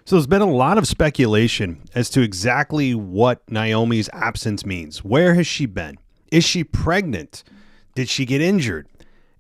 So there's been a lot of speculation as to exactly what Naomi's absence means. Where has she been? Is she pregnant? Did she get injured?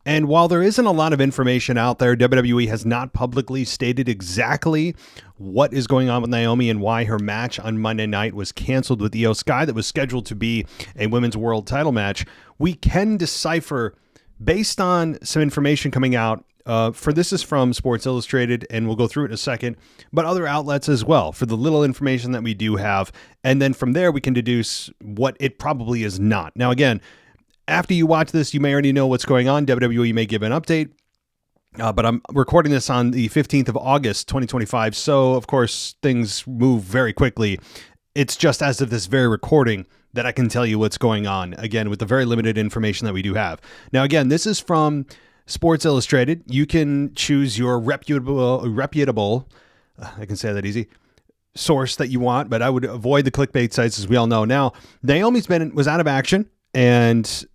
And while there isn't a lot of information out there, WWE has not publicly stated exactly what is going on with Naomi and why her match on Monday night was canceled with Io Sky that was scheduled to be a women's world title match. We can decipher based on some information coming out. This is from Sports Illustrated, and we'll go through it in a second, but other outlets as well for the little information that we do have. And then from there, we can deduce what it probably is not. Now, again, after you watch this, you may already know what's going on. WWE may give an update, but I'm recording this on the 15th of August, 2025. So, of course, things move very quickly. It's just as of this very recording that I can tell you what's going on, again, with the very limited information that we do have. Now, again, this is from Sports Illustrated. You can choose your reputable, I can say that easy, source that you want, but I would avoid the clickbait sites, as we all know. Now, Naomi was out of action, and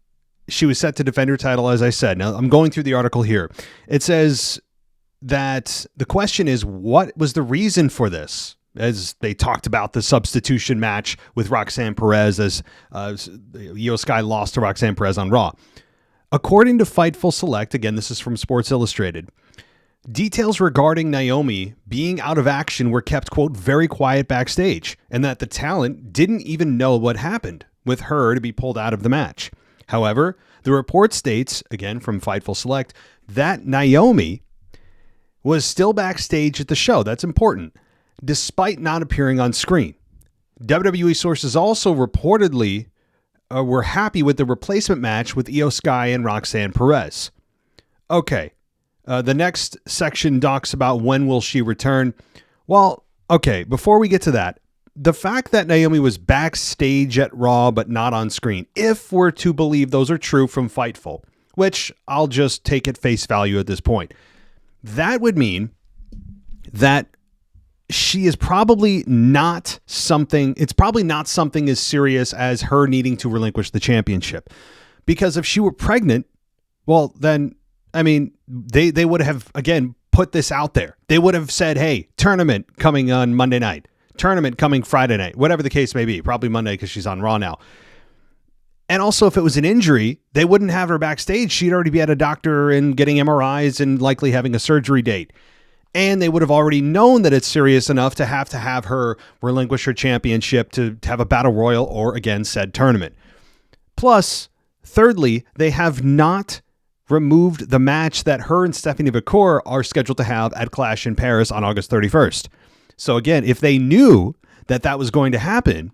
she was set to defend her title, as I said. Now, I'm going through the article here. It says that the question is, what was the reason for this? As they talked about the substitution match with Roxanne Perez, as Io Sky lost to Roxanne Perez on Raw. According to Fightful Select, again, this is from Sports Illustrated, details regarding Naomi being out of action were kept, quote, very quiet backstage, and that the talent didn't even know what happened with her to be pulled out of the match. However, the report states, again from Fightful Select, that Naomi was still backstage at the show. That's important, despite not appearing on screen. WWE sources also reportedly were happy with the replacement match with Io Sky and Roxanne Perez. Okay, the next section talks about when will she return. Well, okay, before we get to that, the fact that Naomi was backstage at Raw but not on screen, if we're to believe those are true from Fightful, which I'll just take at face value at this point, that would mean that she is probably not something, it's probably not something as serious as her needing to relinquish the championship. Because if she were pregnant, well, then, I mean, they would have, again, put this out there. They would have said, hey, tournament coming on Monday night, tournament coming Friday night, whatever the case may be, probably Monday because she's on Raw now. And also, if it was an injury, they wouldn't have her backstage. She'd already be at a doctor and getting MRIs and likely having a surgery date. And they would have already known that it's serious enough to have her relinquish her championship to have a battle royal or, again, said tournament. Plus, thirdly, they have not removed the match that her and Stephanie Vacour are scheduled to have at Clash in Paris on August 31st. So again, if they knew that that was going to happen,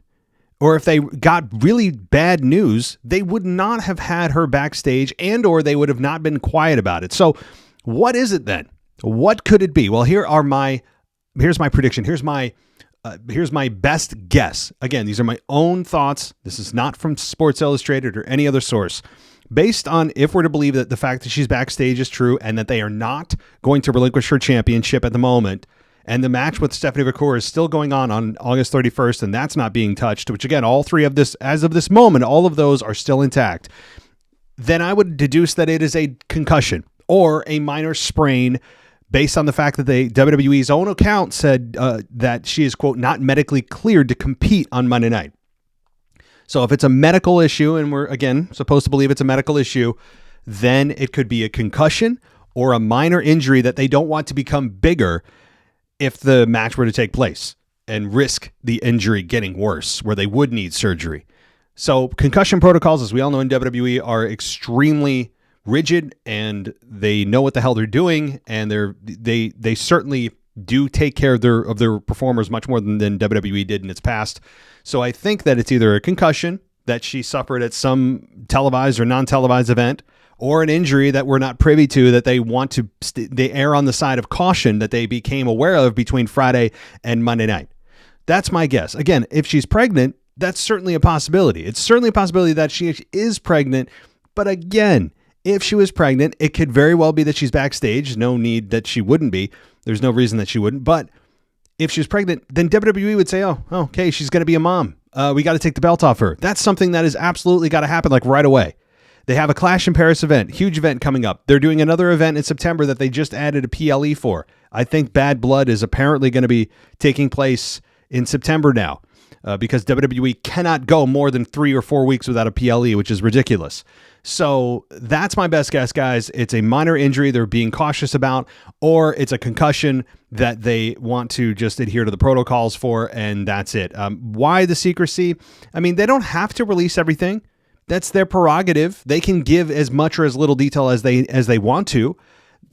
or if they got really bad news, they would not have had her backstage, and or they would have not been quiet about it. So what is it then? What could it be? Well, here's my prediction. Here's my best guess. Again, these are my own thoughts. This is not from Sports Illustrated or any other source. Based on, if we're to believe that the fact that she's backstage is true and that they are not going to relinquish her championship at the moment, and the match with Stephanie Vacour is still going on August 31st, and that's not being touched, which again, all three of this, as of this moment, all of those are still intact, then I would deduce that it is a concussion or a minor sprain, based on the fact that WWE's own account said that she is, quote, not medically cleared to compete on Monday night. So if it's a medical issue, and we're, again, supposed to believe it's a medical issue, then it could be a concussion or a minor injury that they don't want to become bigger if the match were to take place and risk the injury getting worse, where they would need surgery. So concussion protocols, as we all know in WWE, are extremely rigid, and they know what the hell they're doing, and they certainly do take care of their performers much more than WWE did in its past. So I think that it's either a concussion that she suffered at some televised or non-televised event, or an injury that we're not privy to, that they want to they err on the side of caution that they became aware of between Friday and Monday night. That's my guess. Again, if she's pregnant, that's certainly a possibility. It's certainly a possibility that she is pregnant, but again, if she was pregnant, it could very well be that she's backstage. No need that she wouldn't be. There's no reason that she wouldn't. But if she's pregnant, then WWE would say, oh, okay, she's going to be a mom. We got to take the belt off her. That's something that is absolutely got to happen, like right away. They have a Clash in Paris event, huge event coming up. They're doing another event in September that they just added a PLE for. I think Bad Blood is apparently going to be taking place in September now because WWE cannot go more than 3 or 4 weeks without a PLE, which is ridiculous. So that's my best guess, guys. It's a minor injury they're being cautious about, or it's a concussion that they want to just adhere to the protocols for, and that's it. Why the secrecy? I mean, they don't have to release everything. That's their prerogative. They can give as much or as little detail as they want to.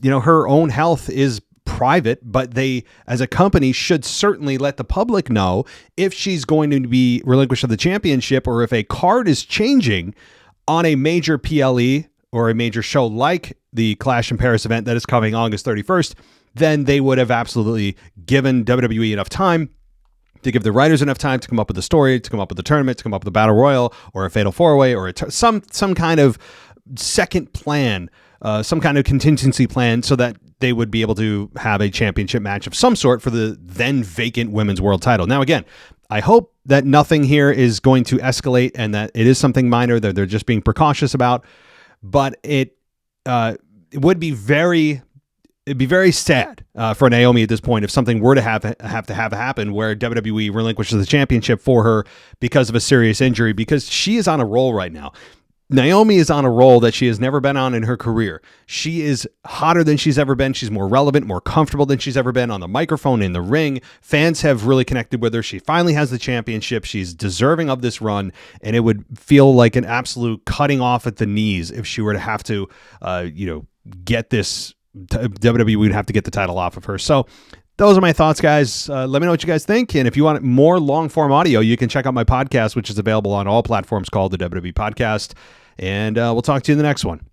You know, her own health is private, but they, as a company, should certainly let the public know if she's going to be relinquished of the championship, or if a card is changing on a major PLE or a major show like the Clash in Paris event that is coming August 31st, then they would have absolutely given WWE enough time to give the writers enough time to come up with the story, to come up with the tournament, to come up with a battle royal or a fatal four-way or some kind of second plan, some kind of contingency plan, so that they would be able to have a championship match of some sort for the then vacant women's world title. Now, again, I hope that nothing here is going to escalate and that it is something minor that they're just being precautious about. But it would be it'd be very sad for Naomi at this point if something were to have happen where WWE relinquishes the championship for her because of a serious injury, because she is on a roll right now. Naomi is on a roll that she has never been on in her career. She is hotter than she's ever been. She's more relevant, more comfortable than she's ever been on the microphone, in the ring. Fans have really connected with her. She finally has the championship. She's deserving of this run, and it would feel like an absolute cutting off at the knees if she were to have to, get this. WWE would have to get the title off of her. So those are my thoughts, guys. Let me know what you guys think. And if you want more long-form audio, you can check out my podcast, which is available on all platforms, called the WWE Podcast. And we'll talk to you in the next one.